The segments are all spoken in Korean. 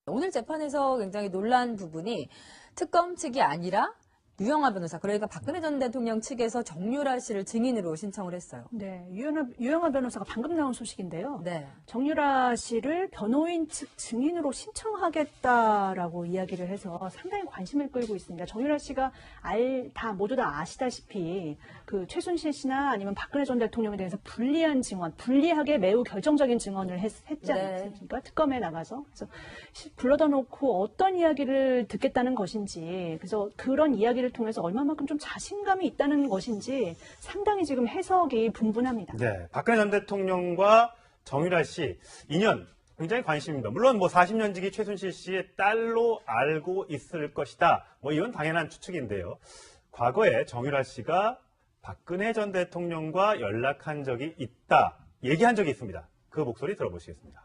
오늘 재판에서 굉장히 놀란 부분이 특검 측이 아니라 유영하 변호사, 그러니까 박근혜 전 대통령 측에서 정유라 씨를 증인으로 신청을 했어요. 네, 유영하 변호사가 방금 나온 소식인데요. 네. 정유라 씨를 변호인 측 증인으로 신청하겠다라고 이야기를 해서 상당히 관심을 끌고 있습니다. 정유라 씨가 모두 다 아시다시피 그 최순실 씨나 아니면 박근혜 전 대통령에 대해서 불리하게 매우 결정적인 증언을 했지 않습니까? 특검에 나가서. 그래서 불러다 놓고 어떤 이야기를 듣겠다는 것인지, 그래서 그런 이야기를 통해서 얼마만큼 좀 자신감이 있다는 것인지 상당히 지금 해석이 분분합니다. 네, 박근혜 전 대통령과 정유라 씨 인연 굉장히 관심입니다. 물론 뭐 40년 지기 최순실 씨의 딸로 알고 있을 것이다. 뭐 이건 당연한 추측인데요. 과거에 정유라 씨가 박근혜 전 대통령과 연락한 적이 있다, 얘기한 적이 있습니다. 그 목소리 들어보시겠습니다.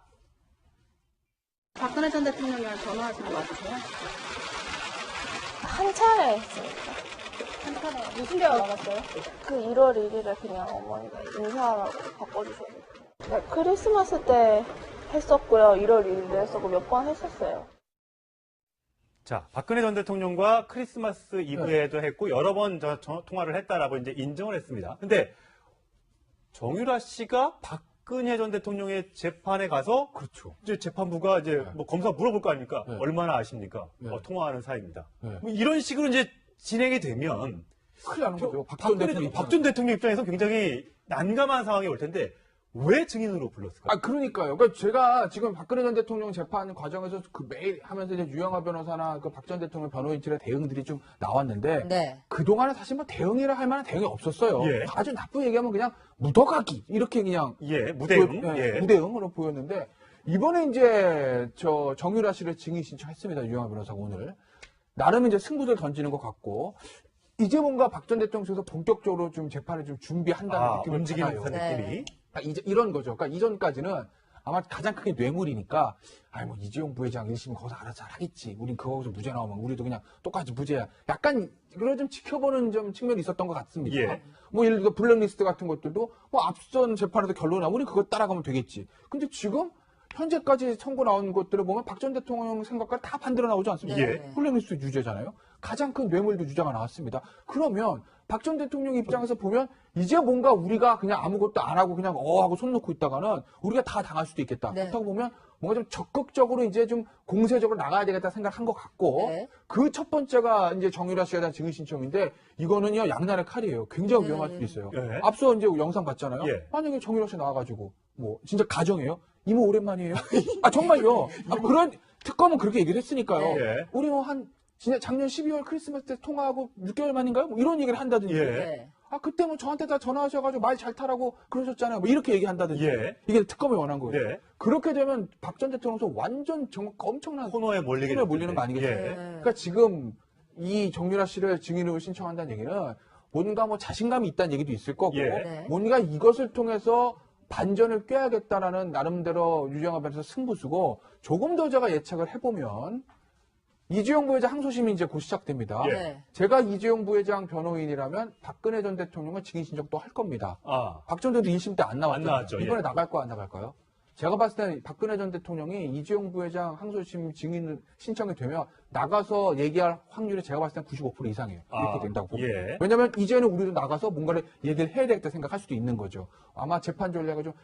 박근혜 전 대통령이랑 전화하신 거 맞으세요? 한 차례 했습니다. 한 차례. 무슨 대화 나갔어요? 그 1월 1일에 그냥 어머니가 인사하라고 바꿔주셨어요. 네, 크리스마스 때 했었고요. 1월 1일에 했었고 몇 번 했었어요. 자, 박근혜 전 대통령과 크리스마스 이브에도 했고 여러 번 통화를 했다라고 이제 인정을 했습니다. 근데 정유라 씨가 박근혜 전 대통령의 재판에 가서 그렇죠. 이제 재판부가 이제 뭐 검사 물어볼 거 아닙니까? 네. 얼마나 아십니까? 네. 통화하는 사이입니다. 네. 뭐 이런 식으로 이제 진행이 되면 큰일 나는 거죠. 박 전 대통령 입장에서 굉장히 난감한 상황이 올 텐데 왜 증인으로 불렀을까요? 그러니까요. 그러니까 제가 지금 박근혜 전 대통령 재판 과정에서 그 매일 하면서 이제 유영하 변호사나 그 박 전 대통령 변호인들의 대응들이 좀 나왔는데 네. 그동안은 사실 뭐 대응이라 할 만한 대응이 없었어요. 예. 아주 나쁘게 얘기하면 그냥 묻어가기 이렇게 그냥 예, 무대응. 예. 무대응으로 보였는데 이번에 이제 저 정유라 씨를 증인 신청했습니다. 유영하 변호사가 오늘 나름 이제 승부를 던지는 것 같고 이제 뭔가 박 전 대통령께서 본격적으로 좀 재판을 좀 준비한다는 느낌을 움직이는 받아요. 듯한 느낌이. 이제 이런 거죠. 그러니까 이전까지는 아마 가장 크게 뇌물이니까, 뭐 이재용 부회장 1심 거기서 알아서 잘 하겠지. 우린 거기서 무죄 나오면 우리도 그냥 똑같이 무죄야. 약간 그걸 좀 지켜보는 좀 측면이 있었던 것 같습니다. 예. 뭐 예를 들어 블랙리스트 같은 것들도 뭐 앞선 재판에서 결론이 나면 우리 그거 따라가면 되겠지. 근데 지금 현재까지 선고 나온 것들을 보면 박 전 대통령 생각과 다 반대로 나오지 않습니까? 예. 블랙리스트 유죄잖아요. 가장 큰 뇌물도 유죄가 나왔습니다. 그러면 박 전 대통령 입장에서 보면 이제 뭔가 우리가 그냥 아무것도 안 하고 그냥 하고 손 놓고 있다가는 우리가 다 당할 수도 있겠다. 네. 그렇다고 보면 뭔가 좀 적극적으로 이제 좀 공세적으로 나가야 되겠다 생각한 것 같고 네. 그 첫 번째가 이제 정유라 씨에 대한 증인 신청인데 이거는요 양날의 칼이에요. 굉장히 위험할 수도 있어요. 네. 앞서 이제 영상 봤잖아요. 예. 만약에 정유라 씨 나와가지고 뭐 진짜 가정이에요? 이모 오랜만이에요? 정말요. 그런 특검은 그렇게 얘기를 했으니까요. 예. 우리 뭐 진짜 작년 12월 크리스마스 때 통화하고 6개월 만인가요? 뭐 이런 얘기를 한다든지. 예. 네. 그때 뭐 저한테 다 전화하셔가지고 말 잘 타라고 그러셨잖아요. 뭐 이렇게 얘기한다든지. 예. 이게 특검이 원한 거예요. 네. 그렇게 되면 박 전 대통령도 완전 정말 엄청난 코너에 몰리게 코너에 몰리는 거 아니겠어요? 예. 그러니까 지금 이 정유라 씨를 증인으로 신청한다는 얘기는 뭔가 뭐 자신감이 있다는 얘기도 있을 거고 예. 네. 뭔가 이것을 통해서 반전을 꾀야겠다라는 나름대로 유영하 변호사 승부수고 조금 더 제가 예측을 해보면 이재용 부회장 항소심이 이제 곧 시작됩니다. 예. 네. 제가 이재용 부회장 변호인이라면 박근혜 전 대통령은 증인 신청 또 할 겁니다. 박 전 대통령 1심 때 안 나왔죠. 나왔죠. 이번에 예. 나갈까요, 안 나갈까요? 제가 봤을 때 박근혜 전 대통령이 이재용 부회장 항소심 증인 신청이 되면 나가서 얘기할 확률이 제가 봤을 때 95% 이상이에요. 이렇게 된다고 봅니다. 예. 왜냐하면 이제는 우리도 나가서 뭔가를 얘기를 해야 되겠다 생각할 수도 있는 거죠. 아마 재판 전략에 좀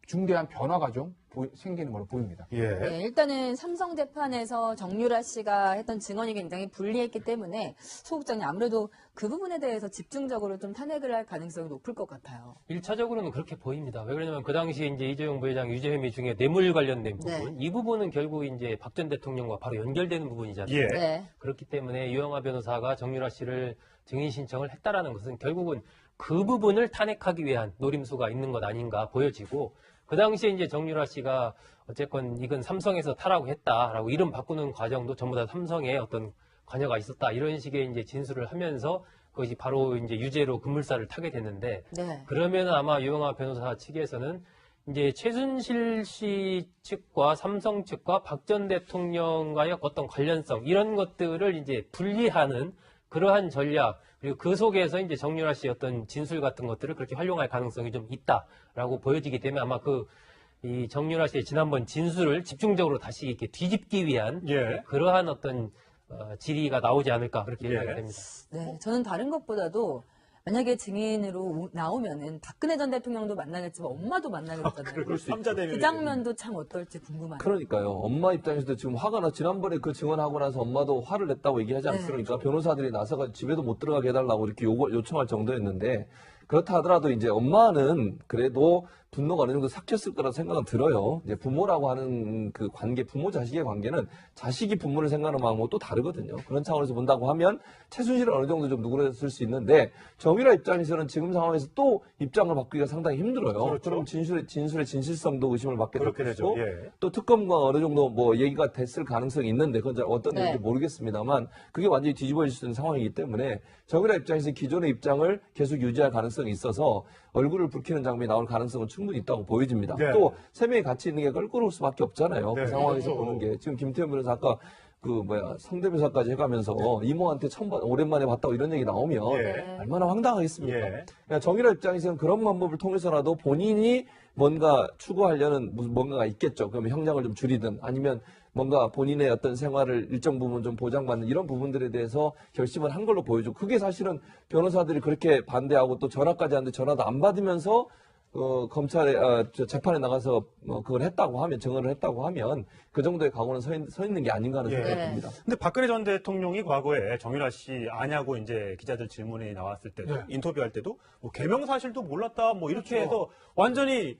중대한 변화가 좀 생기는 걸로 보입니다. 예. 네, 일단은 삼성 재판에서 정유라 씨가 했던 증언이 굉장히 불리했기 때문에 소국장님 아무래도 그 부분에 대해서 집중적으로 좀 탄핵을 할 가능성이 높을 것 같아요. 1차적으로는 그렇게 보입니다. 왜 그러냐면 그 당시에 이제 이재용 부회장 유죄 혐의 중에 뇌물 관련된 부분, 이 부분은 결국 이제 박 전 대통령과 바로 연결되는 부분이잖아요. 예. 네. 그렇기 때문에 유영하 변호사가 정유라 씨를 증인 신청을 했다라는 것은 결국은 그 부분을 탄핵하기 위한 노림수가 있는 것 아닌가 보여지고 그 당시에 이제 정유라 씨가 어쨌건 이건 삼성에서 타라고 했다라고 이름 바꾸는 과정도 전부 다 삼성에 어떤 관여가 있었다 이런 식의 이제 진술을 하면서 그것이 바로 이제 유죄로 급물살을 타게 됐는데 네. 그러면 아마 유영하 변호사 측에서는 이제 최순실 씨 측과 삼성 측과 박 전 대통령과의 어떤 관련성 이런 것들을 이제 분리하는 그러한 전략 그리고 그 속에서 이제 정유라 씨의 어떤 진술 같은 것들을 그렇게 활용할 가능성이 좀 있다라고 보여지기 때문에 아마 그 이 정유라 씨의 지난번 진술을 집중적으로 다시 이렇게 뒤집기 위한 예. 그러한 어떤 질의가 나오지 않을까 그렇게 예. 예상이 됩니다. 네, 저는 다른 것보다도 만약에 증인으로 나오면은 박근혜 전 대통령도 만나겠지만 엄마도 만나게 됐잖아요. 그리고 삼자 대면 그 장면도 참 어떨지 궁금하네요. 그러니까요. 엄마 입장에서도 지금 화가 나. 지난번에 그 증언하고 나서 엄마도 화를 냈다고 얘기하지 네. 않습니까? 변호사들이 나서가 집에도 못 들어가게 해달라고 이렇게 요청할 정도였는데 그렇다 하더라도 이제 엄마는 그래도 분노가 어느 정도 삭혔을 거라 생각은 들어요. 이제 부모라고 하는 그 관계, 부모 자식의 관계는 자식이 부모를 생각하는 마음하고 또 다르거든요. 그런 차원에서 본다고 하면 최순실은 어느 정도 좀 누그러졌을 수 있는데 정유라 입장에서는 지금 상황에서 또 입장을 바꾸기가 상당히 힘들어요. 그렇죠. 그럼 진술의 진실성도 의심을 받게 그렇게 되고 되죠. 예. 또 특검과 어느 정도 뭐 얘기가 됐을 가능성이 있는데 그건 잘 어떤 네. 얘기인지 모르겠습니다만 그게 완전히 뒤집어질 수 있는 상황이기 때문에 정유라 입장에서 기존의 입장을 계속 유지할 가능성이 있어서 얼굴을 붉히는 장면이 나올 가능성은 충분히 있다고 보여집니다. 네. 또 세 명이 같이 있는 게 껄끄러울 수밖에 없잖아요. 네. 그 상황에서 그렇죠. 보는 게 지금 김태현 변호사 아까 성대묘사까지 해가면서 이모한테 오랜만에 봤다고 이런 얘기 나오면 예. 얼마나 황당하겠습니까? 예. 그러니까 정유라 입장에서는 그런 방법을 통해서라도 본인이 뭔가 추구하려는 뭔가가 있겠죠. 그러면 형량을 좀 줄이든 아니면 뭔가 본인의 어떤 생활을 일정 부분 좀 보장받는 이런 부분들에 대해서 결심을 한 걸로 보여줘. 그게 사실은 변호사들이 그렇게 반대하고 또 전화까지 하는데 전화도 안 받으면서 검찰에 재판에 나가서 그걸 했다고 하면 증언을 했다고 하면 그 정도의 각오는 서 있는 게 아닌가 하는 예. 생각이 네. 듭니다. 근데 박근혜 전 대통령이 과거에 정유라 씨 아냐고 이제 기자들 질문이 나왔을 때도 네. 인터뷰할 때도 뭐 개명 사실도 몰랐다 뭐 이렇게 그렇죠. 해서 완전히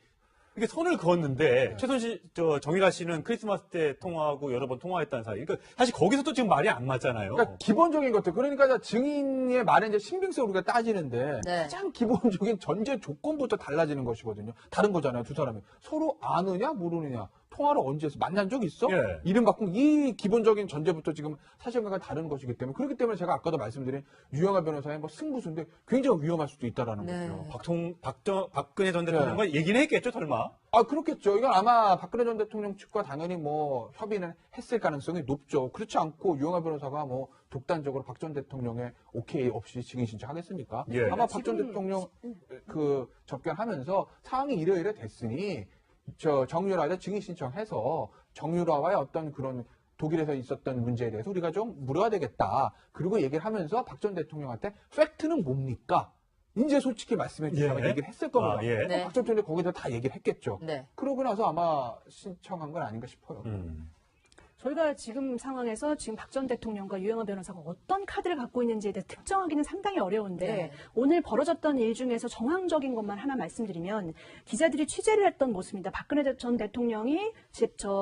이게 선을 그었는데 최순실 정유라 씨는 크리스마스 때 통화하고 여러 번 통화했다는 사이. 그러니까 사실 거기서도 지금 말이 안 맞잖아요. 그러니까 기본적인 것들. 그러니까 증인의 말에 이제 신빙성을 우리가 따지는데 네. 가장 기본적인 전제 조건부터 달라지는 것이거든요. 다른 거잖아요. 두 사람이. 서로 아느냐 모르느냐. 통화를 언제 했어? 만난 적 있어? 예. 이름 바꾼 이 기본적인 전제부터 지금 사실과는 다른 것이기 때문에 그렇기 때문에 제가 아까도 말씀드린 유영하 변호사의 뭐 승부수인데 굉장히 위험할 수도 있다라는 네. 거죠. 박근혜 전 대통령과 얘기는 했겠죠, 설마? 아, 그렇겠죠. 이건 아마 박근혜 전 대통령 측과 당연히 뭐 협의는 했을 가능성이 높죠. 그렇지 않고 유영하 변호사가 뭐 독단적으로 박 전 대통령의 오케이 없이 증인 신청하겠습니까? 예. 아마 박 전 대통령 접견하면서 상황이 이래 됐으니 정유라에 증인 신청해서 정유라와의 어떤 그런 독일에서 있었던 문제에 대해서 우리가 좀 물어야 되겠다. 그리고 얘기를 하면서 박 전 대통령한테 팩트는 뭡니까? 이제 솔직히 말씀해 주시면 예. 얘기를 했을 겁니다. 아, 예. 네. 박 전 대통령이 거기다 다 얘기를 했겠죠. 네. 그러고 나서 아마 신청한 건 아닌가 싶어요. 저희가 지금 상황에서 지금 박 전 대통령과 유영하 변호사가 어떤 카드를 갖고 있는지에 대해 특정하기는 상당히 어려운데 네. 오늘 벌어졌던 일 중에서 정황적인 것만 하나 말씀드리면 기자들이 취재를 했던 모습입니다. 박근혜 전 대통령이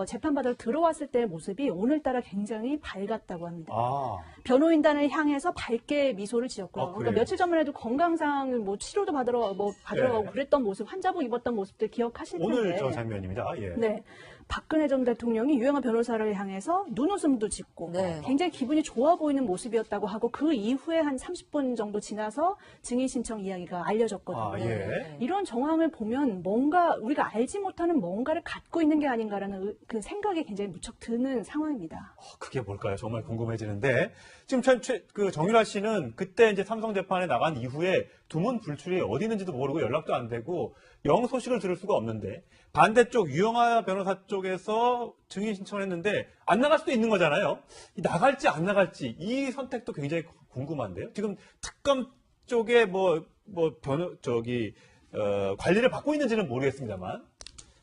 재판받으러 들어왔을 때의 모습이 오늘따라 굉장히 밝았다고 합니다. 아, 변호인단을 향해서 밝게 미소를 지었고요. 아, 그러니까 그래요? 며칠 전만 해도 건강상 뭐 치료도 받으러 가고 네. 그랬던 모습, 환자복 입었던 모습들 기억하실 텐데. 오늘 저 장면입니다. 예. 네. 박근혜 전 대통령이 유영하 변호사를 향해서 눈웃음도 짓고 네. 굉장히 기분이 좋아 보이는 모습이었다고 하고 그 이후에 한 30분 정도 지나서 증인 신청 이야기가 알려졌거든요. 아, 예. 이런 정황을 보면 뭔가 우리가 알지 못하는 뭔가를 갖고 있는 게 아닌가라는 그 생각이 굉장히 무척 드는 상황입니다. 그게 뭘까요? 정말 궁금해지는데 지금 그 정유라 씨는 그때 이제 삼성 재판에 나간 이후에 두문 불출이 어디 있는지도 모르고 연락도 안 되고 영 소식을 들을 수가 없는데 반대쪽 유영하 변호사 쪽에서 증인 신청을 했는데 안 나갈 수도 있는 거잖아요. 나갈지 안 나갈지 이 선택도 굉장히 궁금한데요. 지금 특검 쪽에 관리를 받고 있는지는 모르겠습니다만.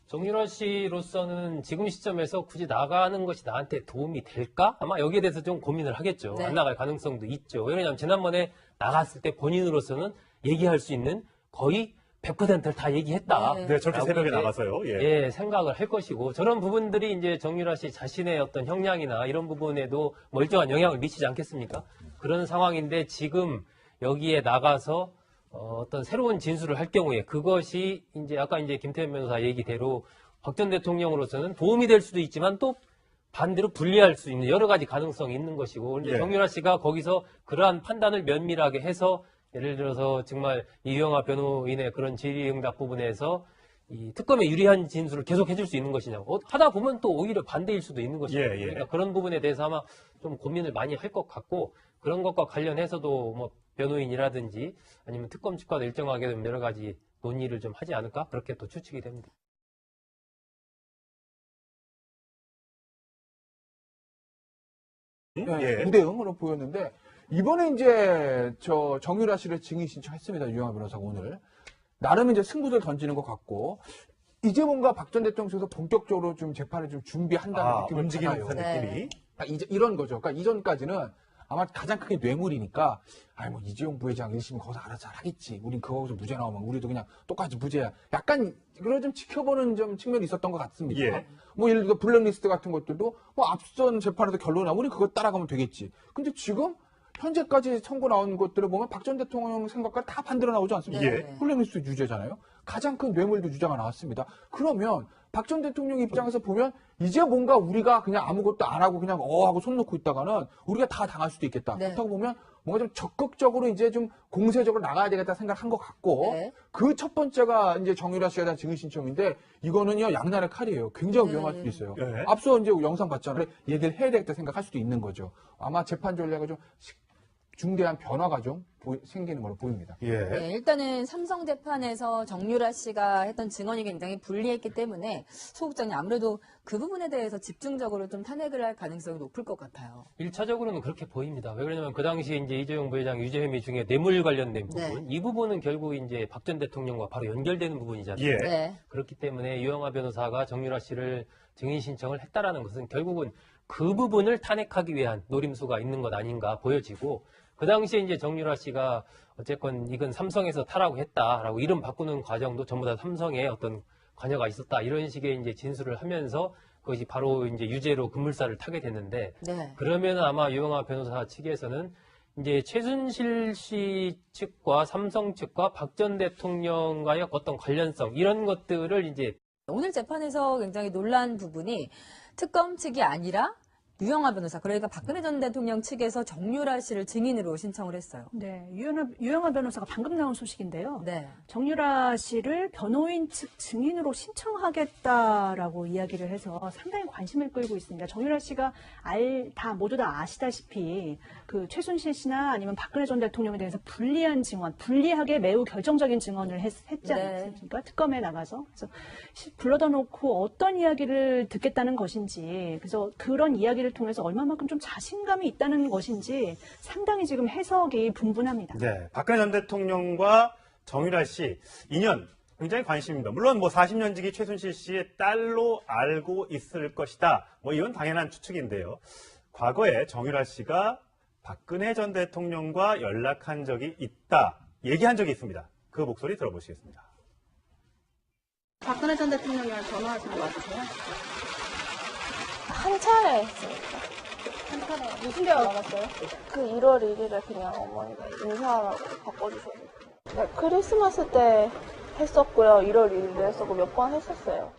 정유라 씨로서는 지금 시점에서 굳이 나가는 것이 나한테 도움이 될까? 아마 여기에 대해서 좀 고민을 하겠죠. 네. 안 나갈 가능성도 있죠. 왜냐하면 지난번에 나갔을 때 본인으로서는 얘기할 수 있는 거의 100%를 다 얘기했다. 네. 네, 저렇게 라고 새벽에 이제, 나가서요. 예. 생각을 할 것이고 저런 부분들이 이제 정유라 씨 자신의 어떤 형량이나 이런 부분에도 멀쩡한 영향을 미치지 않겠습니까? 그런 상황인데 지금 여기에 나가서 어떤 새로운 진술을 할 경우에 그것이 이제 아까 이제 김태현 변호사 얘기대로 박 전 대통령으로서는 도움이 될 수도 있지만 또 반대로 불리할 수 있는 여러 가지 가능성이 있는 것이고 이제 예. 정유라 씨가 거기서 그러한 판단을 면밀하게 해서 예를 들어서 정말 이유영아 변호인의 그런 질의응답 부분에서 이 특검에 유리한 진술을 계속 해줄 수 있는 것이냐 하다 보면 또 오히려 반대일 수도 있는 것이죠. 예, 예. 그러니까 그런 부분에 대해서 아마 좀 고민을 많이 할 것 같고 그런 것과 관련해서도 뭐 변호인이라든지 아니면 특검 측과도 일정하게 좀 여러 가지 논의를 좀 하지 않을까 그렇게 또 추측이 됩니다. 예. 우대응으로 보였는데 이번에 이제 저 정유라 씨를 증인 신청했습니다. 유영하 변호사가 오늘. 나름 이제 승부를 던지는 것 같고 이제 뭔가 박 전 대통령 쪽에서 본격적으로 좀 재판을 좀 준비한다는 느낌을 움직이는 받아요. 듯한 느낌이. 이제 이런 거죠. 그러니까 이전까지는 아마 가장 크게 뇌물이니까, 뭐 이재용 부회장 1심 거기서 알아서 잘 하겠지. 우린 거기서 무죄 나오면 우리도 그냥 똑같이 무죄야. 약간 그걸 좀 지켜보는 좀 측면이 있었던 것 같습니다. 예. 뭐 예를 들어 블랙리스트 같은 것들도 뭐 앞선 재판에서 결론이 나오면 우린 그거 따라가면 되겠지. 근데 지금 현재까지 선고 나온 것들을 보면 박 전 대통령 생각과 다 반대로 나오지 않습니까? 예. 블랙리스트 유죄잖아요. 가장 큰 뇌물도 유죄가 나왔습니다. 그러면 박 전 대통령 입장에서 보면 이제 뭔가 우리가 그냥 아무것도 안 하고 그냥 하고 손 놓고 있다가는 우리가 다 당할 수도 있겠다. 네. 그렇다고 보면 뭔가 좀 적극적으로 이제 좀 공세적으로 나가야 되겠다 생각한 것 같고 네. 그 첫 번째가 이제 정유라 씨에 대한 증인 신청인데 이거는요 양날의 칼이에요. 굉장히 네. 위험할 수도 있어요. 네. 앞서 이제 영상 봤잖아요. 얘기를 해야 되겠다 생각할 수도 있는 거죠. 아마 재판 전략에 좀 중대한 변화가 좀 생기는 걸로 보입니다. 예. 네, 일단은 삼성 재판에서 정유라 씨가 했던 증언이 굉장히 불리했기 때문에 소국장님 아무래도 그 부분에 대해서 집중적으로 좀 탄핵을 할 가능성이 높을 것 같아요. 1차적으로는 그렇게 보입니다. 왜 그러냐면 그 당시에 이제 이재용 부회장 유죄 혐의 중에 뇌물 관련된 부분, 이 부분은 결국 이제 박 전 대통령과 바로 연결되는 부분이잖아요. 예. 네. 그렇기 때문에 유영하 변호사가 정유라 씨를 증인 신청을 했다라는 것은 결국은 그 부분을 탄핵하기 위한 노림수가 있는 것 아닌가 보여지고, 그 당시에 이제 정유라 씨가 어쨌건 이건 삼성에서 타라고 했다라고 이름 바꾸는 과정도 전부 다 삼성에 어떤 관여가 있었다, 이런 식의 이제 진술을 하면서 그것이 바로 이제 유죄로 급물살을 타게 됐는데, 네. 그러면 아마 유영하 변호사 측에서는 이제 최순실 씨 측과 삼성 측과 박 전 대통령과의 어떤 관련성, 이런 것들을 이제 오늘 재판에서 굉장히 놀란 부분이 특검 측이 아니라 유영하 변호사, 그러니까 박근혜 전 대통령 측에서 정유라 씨를 증인으로 신청을 했어요. 네, 유영하 변호사가 방금 나온 소식인데요. 네. 정유라 씨를 변호인 측 증인으로 신청하겠다라고 이야기를 해서 상당히 관심을 끌고 있습니다. 정유라 씨가 모두 다 아시다시피 그 최순실 씨나 아니면 박근혜 전 대통령에 대해서 불리하게 매우 결정적인 증언을 했지 않습니까? 특검에 나가서. 그래서 불러다 놓고 어떤 이야기를 듣겠다는 것인지, 그래서 그런 이야기를 통해서 얼마만큼 좀 자신감이 있다는 것인지 상당히 지금 해석이 분분합니다. 네. 박근혜 전 대통령과 정유라 씨 인연 굉장히 관심입니다. 물론 뭐 40년 지기 최순실 씨의 딸로 알고 있을 것이다. 뭐 이건 당연한 추측인데요. 과거에 정유라 씨가 박근혜 전 대통령과 연락한 적이 있다, 얘기한 적이 있습니다. 그 목소리 들어보시겠습니다. 박근혜 전 대통령이랑 전화하신 거 맞으세요? 한 차례 했으니까. 한 차례. 무슨 대화 나갔어요? 그 1월 1일에 그냥 어머니가 인사하라고 바꿔주셨어요. 네, 크리스마스 때 했었고요. 1월 1일에 했었고 몇 번 했었어요.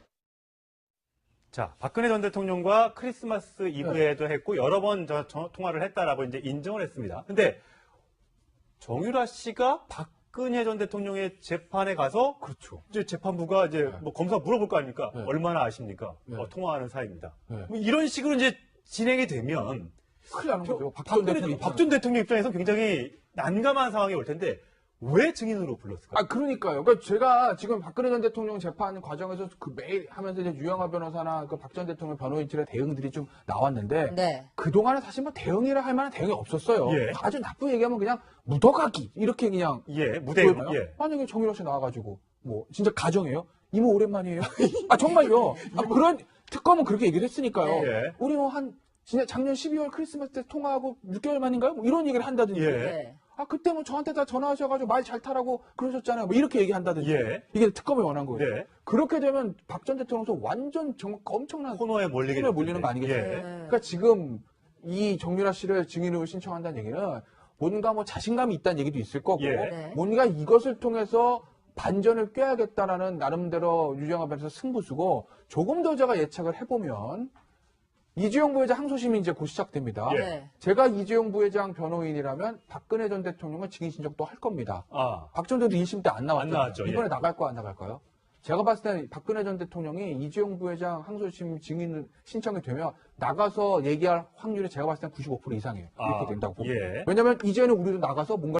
자, 박근혜 전 대통령과 크리스마스 이브에도 했고 여러 번 통화를 했다라고 이제 인정을 했습니다. 근데 정유라 씨가 박근혜 전 대통령의 재판에 가서 그렇죠. 이제 재판부가 이제 뭐 검사 물어볼 거 아닙니까? 네. 얼마나 아십니까? 네. 통화하는 사이입니다. 네. 뭐 이런 식으로 이제 진행이 되면 큰일 나는 거죠. 박 전 대통령 입장에서 굉장히 난감한 상황이 올 텐데 왜 증인으로 불렀을까요? 그러니까요. 그러니까 제가 지금 박근혜 전 대통령 재판 과정에서 그 매일 하면서 이제 유영하 변호사나 그 박 전 대통령 변호인들의 대응들이 좀 나왔는데 네. 그동안에 사실 뭐 대응이라 할 만한 대응이 없었어요. 예. 아주 나쁘게 얘기하면 그냥 묻어가기 이렇게 그냥 예, 무대 보였나요? 예. 만약에 정유라 씨 나와가지고 뭐 진짜 가정이에요? 이모 오랜만이에요? 정말요. 그런 특검은 그렇게 얘기를 했으니까요. 예. 우리 뭐 진짜 작년 12월 크리스마스 때 통화하고 6개월 만인가요? 뭐 이런 얘기를 한다든지. 예. 네. 그때 뭐 저한테 다 전화하셔가지고 말 잘 타라고 그러셨잖아요. 뭐 이렇게 얘기한다든지. 예. 이게 특검이 원한 거예요. 네. 그렇게 되면 박 전 대통령도 완전 엄청난 코너에 몰리게 코너에 몰리는 거 아니겠어요? 예. 그러니까 지금 이 정유라 씨를 증인으로 신청한다는 얘기는 뭔가 뭐 자신감이 있다는 얘기도 있을 거고 예. 네. 뭔가 이것을 통해서 반전을 꾀야겠다라는 나름대로 유영하 변호사 승부수고 조금 더 제가 예측을 해보면 이재용 부회장 항소심이 이제 곧 시작됩니다. 예. 네. 제가 이재용 부회장 변호인이라면 박근혜 전 대통령은 증인 신청도 할 겁니다. 아, 박 전 대통령 1심 때 안 나왔죠. 나왔죠. 이번에 예. 나갈 거야 안 나갈까요? 제가 봤을 때 박근혜 전 대통령이 이재용 부회장 항소심 증인 신청이 되면 나가서 얘기할 확률이 제가 봤을 때 95% 이상이에요. 이렇게 된다고 봅니다. 예. 왜냐하면 이제는 우리도 나가서 뭔가